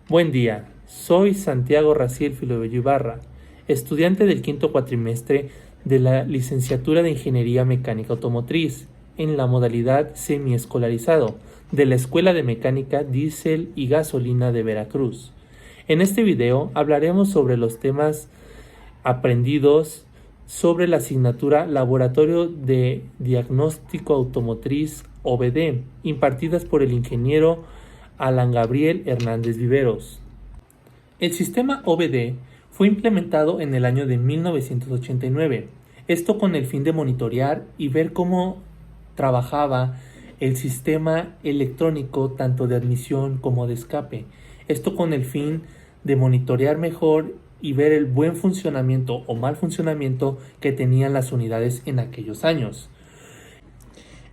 Buen día, soy Santiago Raciel Filobello Ibarra, estudiante del quinto cuatrimestre de la Licenciatura de Ingeniería Mecánica Automotriz en la modalidad semiescolarizado de la Escuela de Mecánica Diésel y Gasolina de Veracruz. En este video hablaremos sobre los temas aprendidos sobre la asignatura Laboratorio de Diagnóstico Automotriz OBD, impartidas por el ingeniero Alan Gabriel Hernández Viveros. El sistema OBD fue implementado en el año de 1989, esto con el fin de monitorear y ver cómo trabajaba el sistema electrónico tanto de admisión como de escape, esto con el fin de monitorear mejor y ver el buen funcionamiento o mal funcionamiento que tenían las unidades en aquellos años.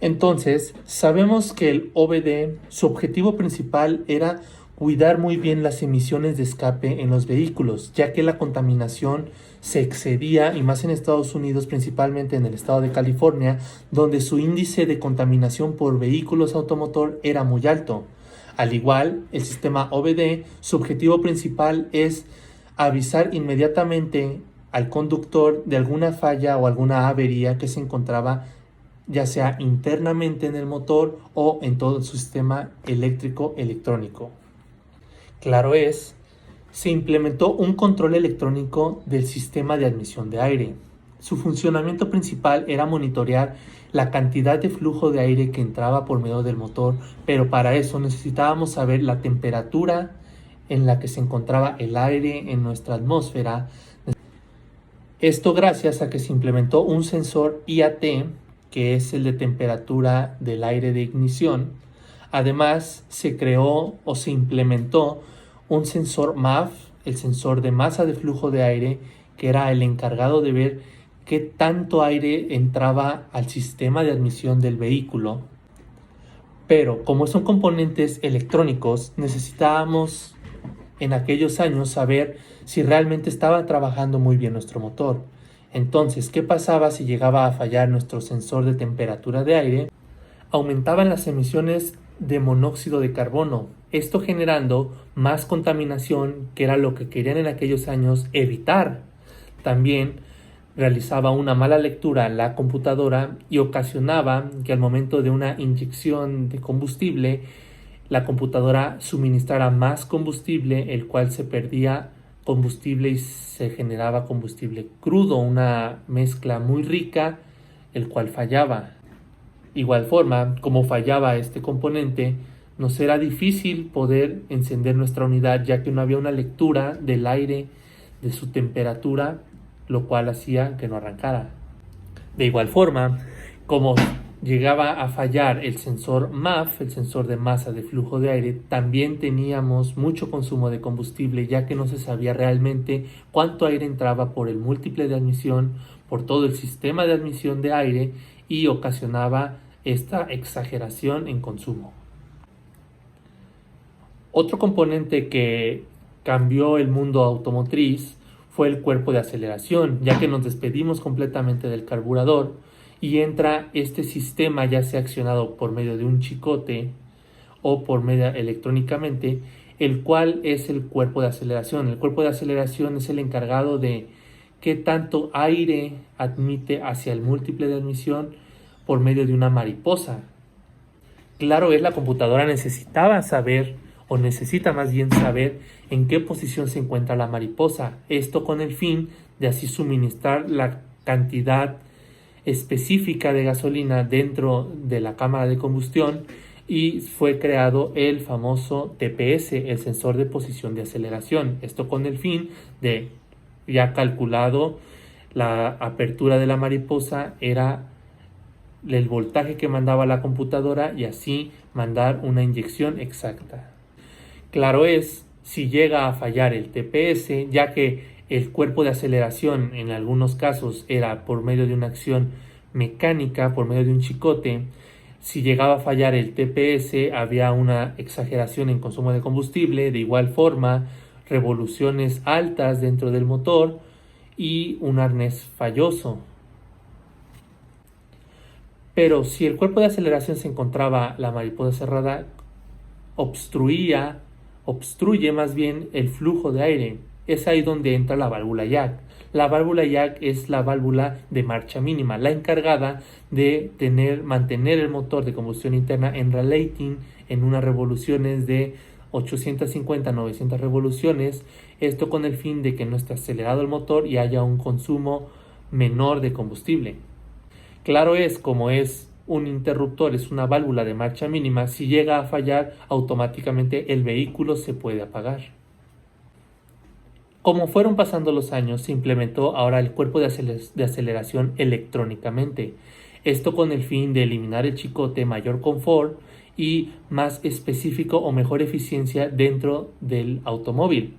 Entonces, sabemos que el OBD, su objetivo principal era cuidar muy bien las emisiones de escape en los vehículos, ya que la contaminación se excedía, y más en Estados Unidos, principalmente en el estado de California, donde su índice de contaminación por vehículos automotor era muy alto. Al igual, el sistema OBD, su objetivo principal es avisar inmediatamente al conductor de alguna falla o alguna avería que se encontraba ya sea internamente en el motor o en todo su sistema eléctrico electrónico. Claro es, se implementó un control electrónico del sistema de admisión de aire. Su funcionamiento principal era monitorear la cantidad de flujo de aire que entraba por medio del motor, pero para eso necesitábamos saber la temperatura en la que se encontraba el aire en nuestra atmósfera. Esto gracias a que se implementó un sensor IAT, que es el de temperatura del aire de ignición. Además, se creó o se implementó un sensor MAF, el sensor de masa de flujo de aire, que era el encargado de ver qué tanto aire entraba al sistema de admisión del vehículo. Pero como son componentes electrónicos, necesitábamos en aquellos años saber si realmente estaba trabajando muy bien nuestro motor. Entonces, ¿qué pasaba si llegaba a fallar nuestro sensor de temperatura de aire? Aumentaban las emisiones de monóxido de carbono, esto generando más contaminación, que era lo que querían en aquellos años evitar. También realizaba una mala lectura la computadora y ocasionaba que al momento de una inyección de combustible, la computadora suministrara más combustible, el cual se perdía combustible y se generaba combustible crudo, una mezcla muy rica, el cual fallaba. Igual forma, como fallaba este componente, nos era difícil poder encender nuestra unidad, ya que no había una lectura del aire, de su temperatura, lo cual hacía que no arrancara. De igual forma, como llegaba a fallar el sensor MAF, el sensor de masa de flujo de aire, también teníamos mucho consumo de combustible, ya que no se sabía realmente cuánto aire entraba por el múltiple de admisión, por todo el sistema de admisión de aire, y ocasionaba esta exageración en consumo. Otro componente que cambió el mundo automotriz fue el cuerpo de aceleración, ya que nos despedimos completamente del carburador y entra este sistema, ya sea accionado por medio de un chicote o por medio electrónicamente, el cual es el cuerpo de aceleración. El cuerpo de aceleración es el encargado de qué tanto aire admite hacia el múltiple de admisión por medio de una mariposa. Claro es, la computadora necesitaba saber, o necesita más bien saber, en qué posición se encuentra la mariposa. Esto con el fin de así suministrar la cantidad específica de gasolina dentro de la cámara de combustión, y fue creado el famoso TPS, el sensor de posición de aceleración. Esto con el fin de, ya calculado la apertura de la mariposa, era el voltaje que mandaba la computadora y así mandar una inyección exacta. Claro es, si llega a fallar el TPS, ya que el cuerpo de aceleración en algunos casos era por medio de una acción mecánica, por medio de un chicote, si llegaba a fallar el TPS había una exageración en consumo de combustible, de igual forma revoluciones altas dentro del motor y un arnés falloso. Pero si el cuerpo de aceleración se encontraba la mariposa cerrada, obstruía obstruye más bien el flujo de aire. Es ahí donde entra la válvula jack. La válvula jack es la válvula de marcha mínima, la encargada de mantener el motor de combustión interna en rating en unas revoluciones de 850 a 900 revoluciones, esto con el fin de que no esté acelerado el motor y haya un consumo menor de combustible. Claro es, como es un interruptor, es una válvula de marcha mínima, si llega a fallar, automáticamente el vehículo se puede apagar. Como fueron pasando los años, se implementó ahora el cuerpo de aceleración electrónicamente. Esto con el fin de eliminar el chicote, mayor confort y más específico o mejor eficiencia dentro del automóvil.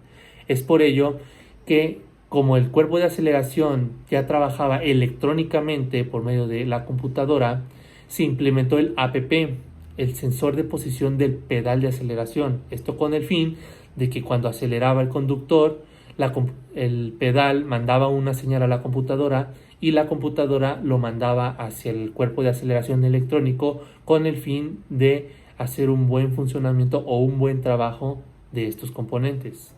Es por ello que, como el cuerpo de aceleración ya trabajaba electrónicamente por medio de la computadora, se implementó el APP, el sensor de posición del pedal de aceleración. Esto con el fin de que cuando aceleraba el conductor, el pedal mandaba una señal a la computadora y la computadora lo mandaba hacia el cuerpo de aceleración electrónico con el fin de hacer un buen funcionamiento o un buen trabajo de estos componentes.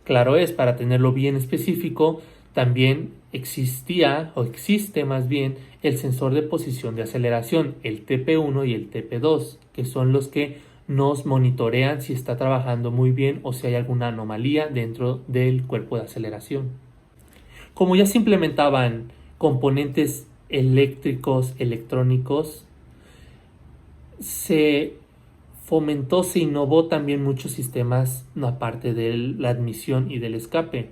Claro es, para tenerlo bien específico, también existía o existe más bien el sensor de posición de aceleración, el TP1 y el TP2, que son los que nos monitorean si está trabajando muy bien o si hay alguna anomalía dentro del cuerpo de aceleración. Como ya se implementaban componentes eléctricos, electrónicos, se fomentó, se innovó también muchos sistemas aparte de la admisión y del escape,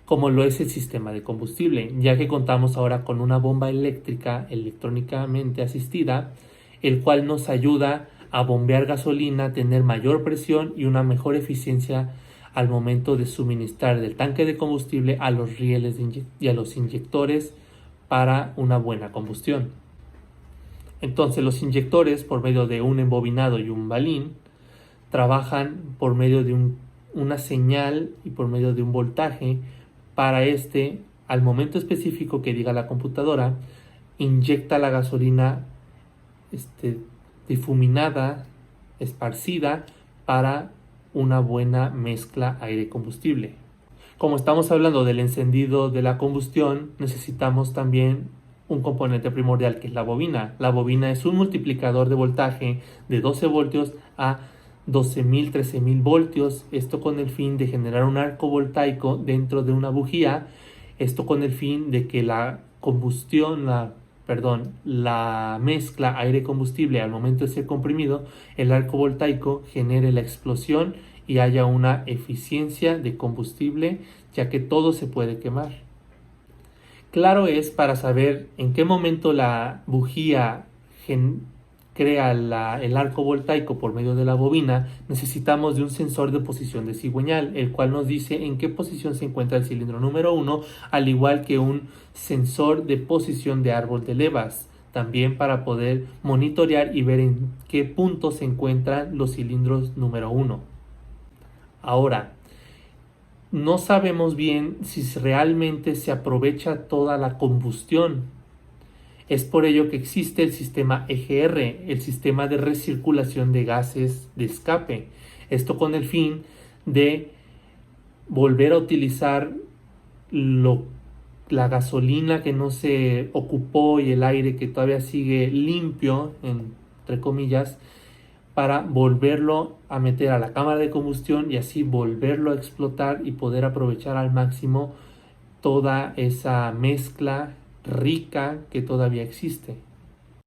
como lo es el sistema de combustible, ya que contamos ahora con una bomba eléctrica electrónicamente asistida, el cual nos ayuda a bombear gasolina, tener mayor presión y una mejor eficiencia al momento de suministrar del tanque de combustible a los rieles y a los inyectores para una buena combustión. Entonces los inyectores, por medio de un embobinado y un balín, trabajan por medio de una señal y por medio de un voltaje para al momento específico que diga la computadora, inyecta la gasolina difuminada, esparcida para una buena mezcla aire-combustible. Como estamos hablando del encendido de la combustión, necesitamos también un componente primordial que es la bobina. La bobina es un multiplicador de voltaje de 12 voltios a 12.000, 13.000 voltios, esto con el fin de generar un arco voltaico dentro de una bujía, esto con el fin de que la mezcla aire-combustible al momento de ser comprimido, el arco voltaico genere la explosión y haya una eficiencia de combustible, ya que todo se puede quemar. Claro es, para saber en qué momento la bujía crea el arco voltaico por medio de la bobina, necesitamos de un sensor de posición de cigüeñal, el cual nos dice en qué posición se encuentra el cilindro número 1, al igual que un sensor de posición de árbol de levas, también para poder monitorear y ver en qué punto se encuentran los cilindros número 1. Ahora, no sabemos bien si realmente se aprovecha toda la combustión. Es por ello que existe el sistema EGR, el sistema de recirculación de gases de escape. Esto con el fin de volver a utilizar la gasolina que no se ocupó y el aire que todavía sigue limpio, entre comillas, para volverlo a meter a la cámara de combustión y así volverlo a explotar y poder aprovechar al máximo toda esa mezcla rica que todavía existe.